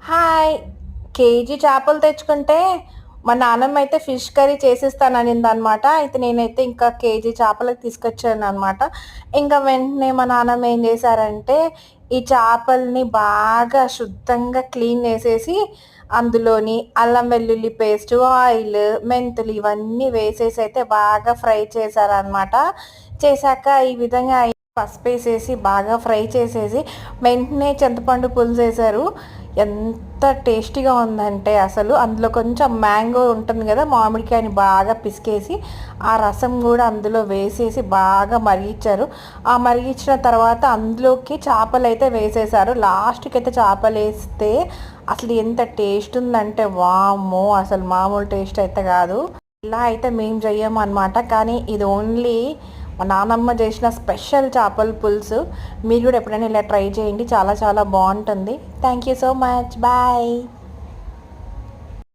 Hi! KG చేపలు తెచ్చుకుంటే, మా నాన్నమ్మ అయితే ఫిష్ కర్రీ చేసిస్తాననిందనమాట. అయితే నేనైతే ఇంకా కేజీ చేపలకి తీసుకొచ్చాననమాట. ఇంక వెంటనే మా నాన్నమ్మ ఏం చేశారంటే, ఈ చేపల్ని బాగా శుద్ధంగా క్లీన్ చేసేసి, అందులోని అల్లం వెల్లుల్లి పేస్టు, ఆయిల్, మెంతులు ఇవన్నీ వేసేసి అయితే బాగా ఫ్రై చేశారనమాట. చేశాక ఈ విధంగా పసుపేసేసి బాగా ఫ్రై చేసేసి, వెంటనే చింతపండు పులుసేశారు. ఎంత టేస్టీగా ఉందంటే అసలు అందులో కొంచెం మ్యాంగో ఉంటుంది కదా, మామిడికాయని బాగా పిసికేసి ఆ రసం కూడా అందులో వేసేసి బాగా మరిగించారు. ఆ మరిగించిన తర్వాత అందులోకి చేపలు అయితే వేసేసారు. లాస్ట్కి అయితే చేపలు వేస్తే అసలు ఎంత టేస్ట్ ఉందంటే వామ్మో, అసలు మామూలు టేస్ట్ అయితే కాదు. ఇలా అయితే మేము చెయ్యము అనమాట. కానీ ఇది ఓన్లీ మా నాన్నమ్మ చేసిన స్పెషల్ చేపల పులుసు. మీరు కూడా ఎప్పుడైనా ఇలా ట్రై చేయండి, చాలా చాలా బాగుంటుంది. Thank you so much, bye.